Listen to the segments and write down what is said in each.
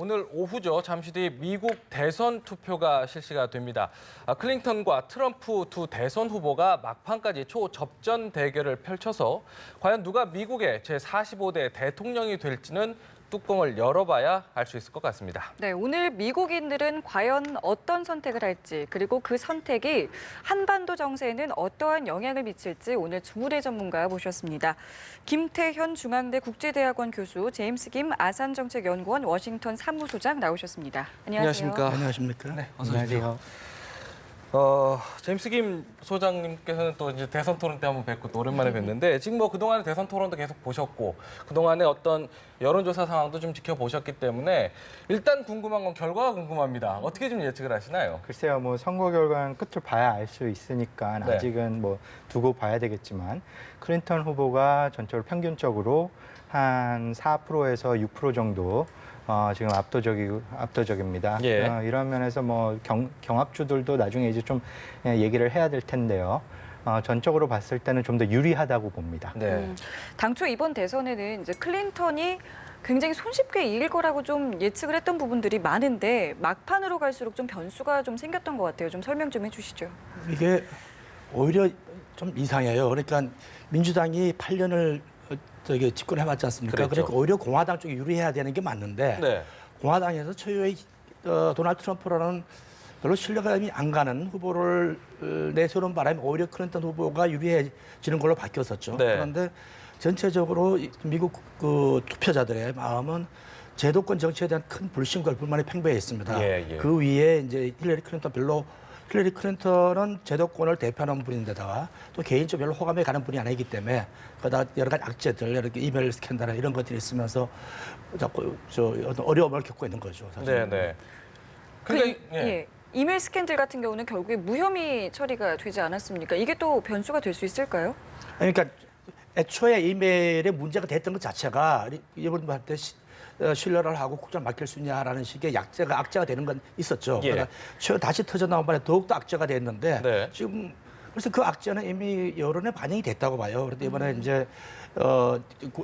오늘 오후죠. 잠시 뒤 미국 대선 투표가 실시가 됩니다. 클린턴과 트럼프 두 대선 후보가 막판까지 초접전 대결을 펼쳐서 과연 누가 미국의 제45대 대통령이 될지는 뚜껑을 열어봐야 알 수 있을 것 같습니다. 네, 오늘 미국인들은 과연 어떤 선택을 할지, 그리고 그 선택이 한반도 정세에는 어떠한 영향을 미칠지 오늘 주무대 전문가 모셨습니다. 김태현 중앙대 국제대학원 교수, 제임스 김 아산정책연구원 워싱턴 사무소장 나오셨습니다. 안녕하세요. 안녕하십니까? 네, 어서 오십시오. 제임스 김 소장님께서는 또 이제 대선 토론 때 한번 뵙고 또 오랜만에 뵀는데 지금 뭐 그동안에 대선 토론도 계속 보셨고 그동안에 어떤 여론조사 상황도 좀 지켜보셨기 때문에 일단 궁금한 건 결과가 궁금합니다. 어떻게 좀 예측을 하시나요? 글쎄요, 뭐 선거 결과는 끝을 봐야 알 수 있으니까 네. 아직은 뭐 두고 봐야 되겠지만 클린턴 후보가 전적으로 평균적으로 한 4%에서 6% 정도 지금 압도적입니다. 예. 이런 면에서 뭐 경합주들도 나중에 이제 좀 얘기를 해야 될 텐데요. 전적으로 봤을 때는 좀 더 유리하다고 봅니다. 네. 당초 이번 대선에는 이제 클린턴이 굉장히 손쉽게 이길 거라고 좀 예측을 했던 부분들이 많은데 막판으로 갈수록 좀 변수가 좀 생겼던 것 같아요. 좀 설명 좀 해주시죠. 이게 오히려 좀 이상해요. 그러니까 민주당이 8년을 집권해왔지 않습니까? 그랬죠. 그러니까 오히려 공화당 쪽이 유리해야 되는 게 맞는데 네. 공화당에서 초유의 도널드 트럼프라는 별로 신뢰감이 안 가는 후보를 내세우는 바람에 오히려 클린턴 후보가 유리해지는 걸로 바뀌었었죠. 네. 그런데 전체적으로 미국 그 투표자들의 마음은 제도권 정치에 대한 큰 불신과 불만이 팽배해 있습니다. 예. 그 위에 이제 힐러리 클린턴은 제도권을 대표하는 분인데다가 또 개인적으로 별로 호감이 가는 분이 아니기 때문에 그러다 여러 가지 악재들, 이렇게 이메일 스캔들 이런 것들이 있으면서 자꾸 어떤 어려움을 겪고 있는 거죠. 사실. 네. 예. 이메일 스캔들 같은 경우는 결국에 무혐의 처리가 되지 않았습니까? 이게 또 변수가 될 수 있을까요? 그러니까 애초에 이메일에 문제가 됐던 것 자체가 이분한테 신뢰를 하고 국정을 맡길 수 있냐라는 식의 악재가 되는 건 있었죠. 예. 그러니까 다시 터져나온 바에 더욱더 악재가 됐는데 네. 지금 그래서 그 악재는 이미 여론에 반영이 됐다고 봐요. 그런데 이번에 이제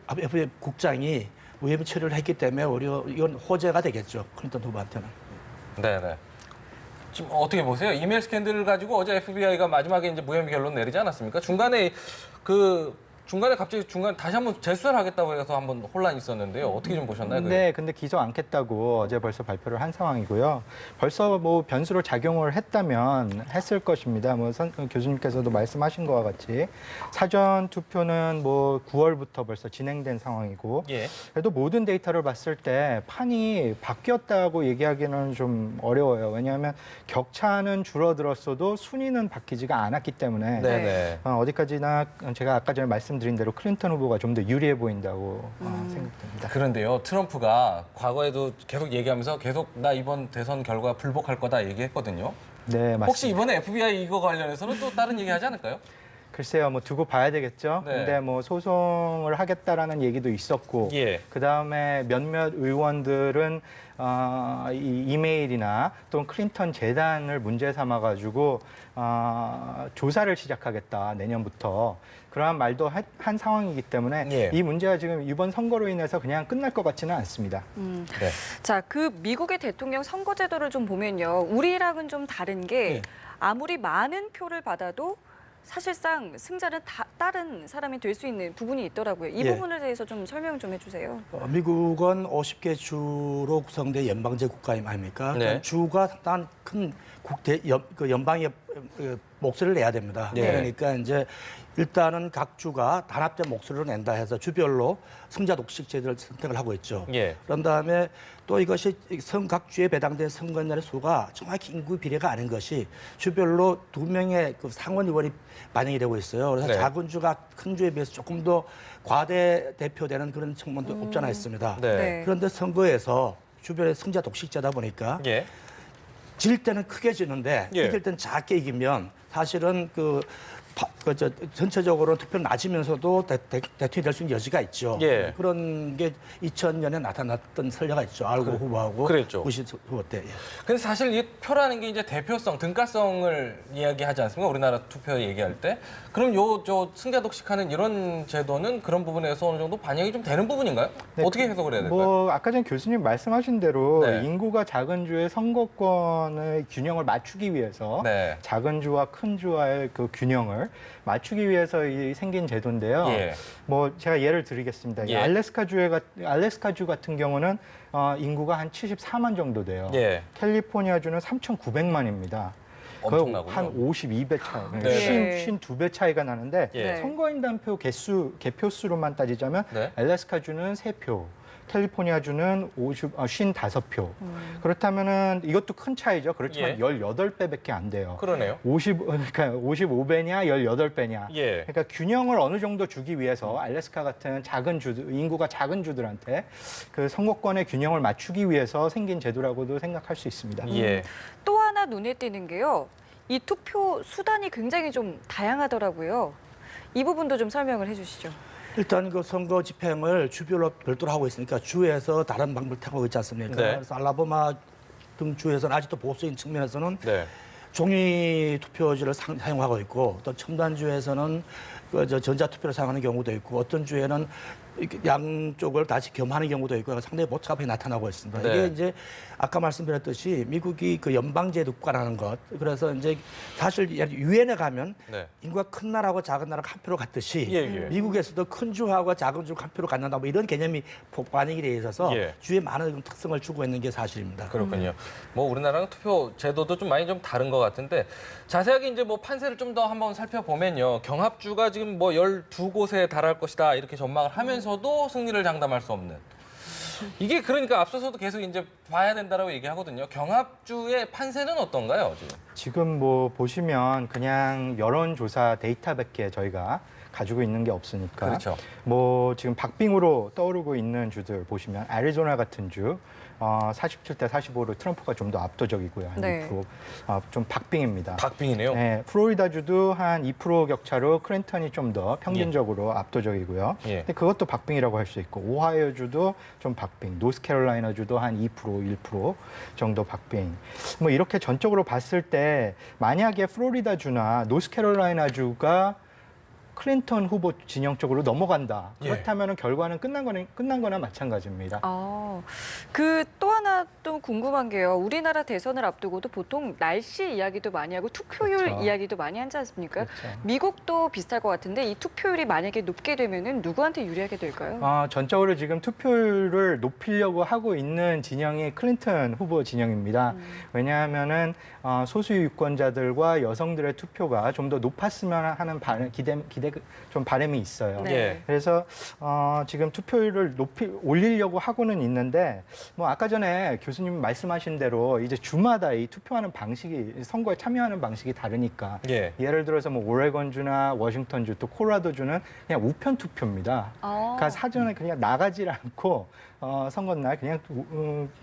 FBI 국장이 무혐의 처리를 했기 때문에 오히려 이건 호재가 되겠죠. 클린턴 후보한테는. 네. 지금 어떻게 보세요? 이메일 스캔들을 가지고 어제 FBI가 마지막에 이제 무혐의 결론 내리지 않았습니까? 중간에 갑자기 다시 한번 재수사를 하겠다고 해서 한번 혼란이 있었는데요. 어떻게 좀 보셨나요? 네, 근데 기소 않겠다고 어제 벌써 발표를 한 상황이고요. 벌써 뭐 변수로 작용을 했다면 했을 것입니다. 뭐 교수님께서도 말씀하신 것과 같이 사전 투표는 뭐 9월부터 벌써 진행된 상황이고 예. 그래도 모든 데이터를 봤을 때 판이 바뀌었다고 얘기하기는 좀 어려워요. 왜냐하면 격차는 줄어들었어도 순위는 바뀌지가 않았기 때문에 네네. 어디까지나 제가 아까 전에 말씀드린 대로 클린턴 후보가 좀 더 유리해 보인다고 생각됩니다. 그런데요, 트럼프가 과거에도 계속 얘기하면서 계속 나 이번 대선 결과 불복할 거다 얘기했거든요. 네, 맞습니다. 혹시 이번에 FBI 이거 관련해서는 또 다른 얘기 하지 않을까요? 글쎄요, 뭐 두고 봐야 되겠죠. 네. 근데 뭐 소송을 하겠다라는 얘기도 있었고, 예. 그 다음에 몇몇 의원들은 이 이메일이나 또는 클린턴 재단을 문제 삼아가지고 조사를 시작하겠다 내년부터 그러한 말도 한 상황이기 때문에 예. 이 문제가 지금 이번 선거로 인해서 그냥 끝날 것 같지는 않습니다. 네. 자, 그 미국의 대통령 선거제도를 좀 보면요. 우리랑은 좀 다른 게 네. 아무리 많은 표를 받아도 사실상 승자는 다른 사람이 될 수 있는 부분이 있더라고요. 이 예. 부분에 대해서 좀 설명 좀 해주세요. 미국은 50개 주로 구성된 연방제 국가 아닙니까? 네. 그러니까 주가 상당한 큰 연방의 목소리를 내야 됩니다. 네. 그러니까 이제 일단은 각 주가 단합된 목소리를 낸다 해서 주별로 승자 독식 제도를 선택을 하고 있죠. 예. 그런 다음에 또 이것이 각 주에 배당된 선거인들의 수가 정확히 인구 비례가 아닌 것이 주별로 2명의 그 상원 의원이 반영이 되고 있어요. 그래서 네. 작은 주가 큰 주에 비해서 조금 더 과대 대표되는 그런 측면도 없지 않아 있습니다. 네. 그런데 선거에서 주별의 승자 독식제다 보니까 예. 질 때는 크게 지는데 예. 이길 때는 작게 이기면 사실은 그 전체적으로 투표는 낮으면서도 대통령이 될 수 있는 여지가 있죠. 예. 그런 게 2000년에 나타났던 선례가 있죠. 알고 후보하고 그랬죠. 부시 후보 때. 예. 근데 사실 이 표라는 게 이제 대표성, 등가성을 이야기하지 않습니까? 우리나라 투표 얘기할 때. 그럼 저 승자 독식하는 이런 제도는 그런 부분에서 어느 정도 반영이 좀 되는 부분인가요? 네, 어떻게 해석을 해야 될까요? 뭐 아까 전 교수님 말씀하신 대로 네. 인구가 작은 주의 선거권의 균형을 맞추기 위해서 네. 작은 주와 큰 주와의 그 균형을 맞추기 위해서 생긴 제도인데요. 예. 뭐 제가 예를 드리겠습니다. 예. 알래스카 주 같은 경우는 인구가 한 74만 정도 돼요. 예. 캘리포니아 주는 3,900만입니다. 엄청나군요. 한 52배 차이, 네. 52배 차이가 나는데 예. 선거인단표 개표수로만 따지자면 네. 알래스카주는 3표, 캘리포니아주는 55표. 그렇다면은 이것도 큰 차이죠. 그렇지만 예. 18배밖에 안 돼요. 그러네요. 그러니까 55배냐 18배냐. 예. 그러니까 균형을 어느 정도 주기 위해서 알래스카 같은 작은 인구가 작은 주들한테 그 선거권의 균형을 맞추기 위해서 생긴 제도라고도 생각할 수 있습니다. 예. 또 하나 눈에 띄는 게요. 이 투표 수단이 굉장히 좀 다양하더라고요. 이 부분도 좀 설명을 해주시죠. 일단 그 선거 집행을 주별로 별도로 하고 있으니까 주에서 다른 방법을 택하고 있지 않습니까? 네. 그래서 알라바마 등 주에서는 아직도 보수인 측면에서는 네. 종이 투표지를 사용하고 있고 또 첨단주에서는 전자투표를 사용하는 경우도 있고 어떤 주에는 이렇게 양쪽을 다시 겸하는 경우도 있고 상당히 복잡하게 나타나고 있습니다. 네. 이게 이제 아까 말씀드렸듯이 미국이 그 연방제도 국가라는 것 그래서 이제 사실 유엔에 가면 네. 인구가 큰 나라하고 작은 나라가 한 표로 갔듯이 예, 예. 미국에서도 큰 주하고 작은 주가 한 표로 갖는다 뭐 이런 개념이 반영이 돼 있어서 예. 주에 많은 특성을 주고 있는 게 사실입니다. 그렇군요. 뭐 우리나라랑 투표 제도도 좀 많이 좀 다른 것 같은데 자세하게 이제 뭐 판세를 좀 더 한번 살펴보면요. 경합주가 지금 뭐 12곳에 달할 것이다 이렇게 전망을 하면서도 승리를 장담할 수 없는. 이게 그러니까 앞서서도 계속 이제 봐야 된다라고 얘기하거든요. 경합주의 판세는 어떤가요, 지금? 지금 뭐 보시면 그냥 여론조사 데이터밖에 저희가 가지고 있는 게 없으니까 그렇죠. 뭐 지금 박빙으로 떠오르고 있는 주들 보시면 애리조나 같은 주 47대 45로 트럼프가 좀 더 압도적이고요. 한 네. 2%. 좀 박빙입니다. 박빙이네요. 네, 플로리다주도 한 2% 격차로 클린턴이 좀 더 평균적으로 압도적이고요. 예. 근데 그것도 박빙이라고 할 수 있고 오하이오주도 좀 박빙, 노스캐롤라이나주도 한 2%, 1% 정도 박빙. 뭐 이렇게 전적으로 봤을 때 만약에 플로리다주나 노스캐롤라이나주가 클린턴 후보 진영 쪽으로 넘어간다. 예. 그렇다면 결과는 끝난 거나 마찬가지입니다. 그 또 하나 또 궁금한 게요. 우리나라 대선을 앞두고도 보통 날씨 이야기도 많이 하고 투표율 그렇죠. 이야기도 많이 하지 않습니까? 그렇죠. 미국도 비슷할 것 같은데 이 투표율이 만약에 높게 되면은 누구한테 유리하게 될까요? 전적으로 지금 투표율을 높이려고 하고 있는 진영이 클린턴 후보 진영입니다. 왜냐하면은 소수 유권자들과 여성들의 투표가 좀 더 높았으면 하는 좀 바람이 있어요. 네. 예. 그래서 지금 투표율을 올리려고 하고는 있는데 뭐 아까 전에 교수님 말씀하신 대로 이제 주마다 이 투표하는 방식이 선거에 참여하는 방식이 다르니까 예. 예를 들어서 뭐 오레곤주나 워싱턴주 또 콜로라도주는 그냥 우편 투표입니다. 그러니까 사전에 그냥 나가질 않고 선거날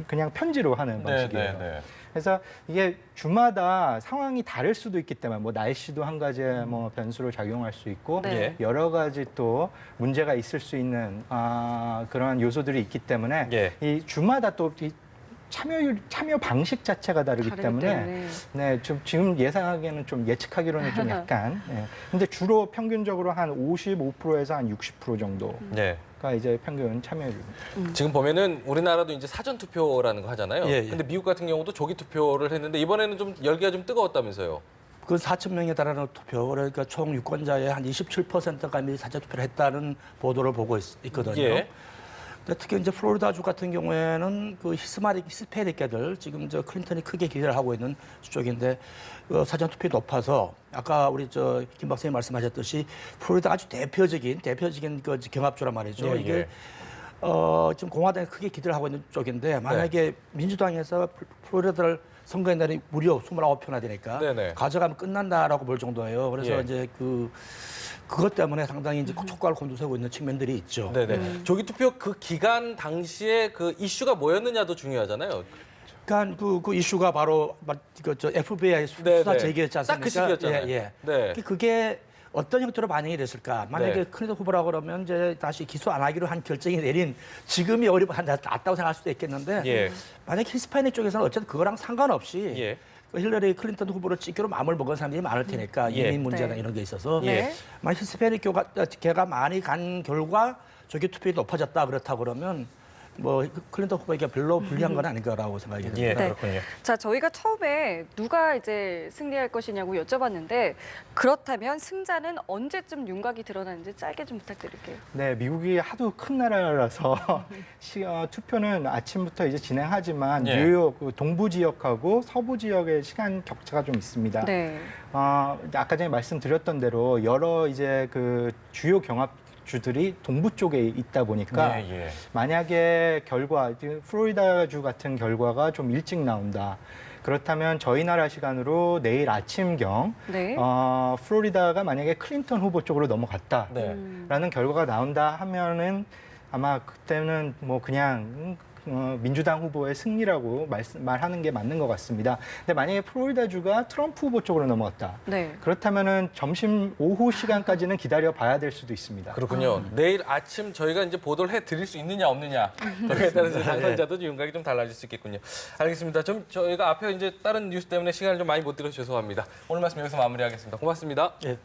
그냥 편지로 하는 방식이에요. 네. 그래서 이게 주마다 상황이 다를 수도 있기 때문에 뭐 날씨도 한 가지의 뭐 변수로 작용할 수 있고 네. 여러 가지 또 문제가 있을 수 있는 그런 요소들이 있기 때문에 예. 이 주마다 또 이 참여 방식 자체가 다르기 다르기 때문에 때문에. 네, 지금 예상하기에는 좀 예측하기로는 좀 약간. 예. 근데 주로 평균적으로 한 55%에서 한 60% 정도가 네. 이제 평균 참여율입니다. 지금 보면은 우리나라도 이제 사전 투표라는 거 하잖아요. 예, 예. 근데 미국 같은 경우도 조기 투표를 했는데 이번에는 좀 열기가 좀 뜨거웠다면서요. 그 4천 명에 달하는 투표, 그러니까 총 유권자의 한 27%가 이미 사전 투표를 했다는 보도를 보고 있거든요. 예. 근데 특히 이제 플로리다주 같은 경우에는 그 히스패닉계들 지금 저 클린턴이 크게 기대를 하고 있는 쪽인데 사전 투표이 높아서 아까 우리 김 박사님 말씀하셨듯이 플로리다 아주 대표적인 그 경합주란 말이죠. 예, 이게 예. 지금 공화당이 크게 기대를 하고 있는 쪽인데 만약에 민주당에서 플로리다를 선거의 날이 무려 29표나 되니까 네네. 가져가면 끝난다라고 볼 정도예요. 그래서 예. 이제 그것 때문에 상당히 이제 촉각을 곤두세우고 있는 측면들이 있죠. 네네. 조기 투표 그 기간 당시에 그 이슈가 뭐였느냐도 중요하잖아요. 그러니까 그 이슈가 바로 저 FBI 네, 수사 네. 제기였지 딱 않습니까? 그 시기였잖아요. 예, 예. 네. 그게 어떤 형태로 반영이 됐을까? 만약에 네. 클린턴 후보라 그러면 이제 다시 기소 안 하기로 한 결정이 내린 지금이 오히려 낫다고 생각할 수도 있겠는데 예. 만약 히스패닉 쪽에서는 어쨌든 그거랑 상관없이 예. 그 힐러리 클린턴 후보를 찍기로 마음을 먹은 사람들이 많을 테니까 예. 이민 문제나 네. 이런 게 있어서 네. 만약 히스패닉 걔가 많이 간 결과 조기 투표율이 높아졌다 그렇다 그러면 뭐 클린턴 후보에게 별로 불리한 건 아닌 거라고 생각이 듭니다. 예, 네. 그렇군요. 자, 저희가 처음에 누가 이제 승리할 것이냐고 여쭤봤는데 그렇다면 승자는 언제쯤 윤곽이 드러나는지 짧게 좀 부탁드릴게요. 네, 미국이 하도 큰 나라라서 투표는 아침부터 이제 진행하지만 예. 뉴욕 그 동부 지역하고 서부 지역의 시간 격차가 좀 있습니다. 네. 아까 전에 말씀드렸던 대로 여러 이제 그 주요 경합주들이 동부 쪽에 있다 보니까 예. 만약에 플로리다주 같은 결과가 좀 일찍 나온다. 그렇다면 저희 나라 시간으로 내일 아침경 네. 플로리다가 만약에 클린턴 후보 쪽으로 넘어갔다라는 네. 결과가 나온다 하면은 아마 그때는 뭐 그냥 민주당 후보의 승리라고 말하는 게 맞는 것 같습니다. 근데 만약에 플로리다주가 트럼프 후보 쪽으로 넘어갔다. 네. 그렇다면은 점심 오후 시간까지는 기다려 봐야 될 수도 있습니다. 그렇군요. 내일 아침 저희가 이제 보도를 해드릴 수 있느냐 없느냐 거기에 따라서 당선자도 윤곽이 좀 달라질 수 있겠군요. 알겠습니다. 좀 저희가 앞에 이제 다른 뉴스 때문에 시간을 좀 많이 못 드려서 죄송합니다. 오늘 말씀 여기서 마무리하겠습니다. 고맙습니다. 예.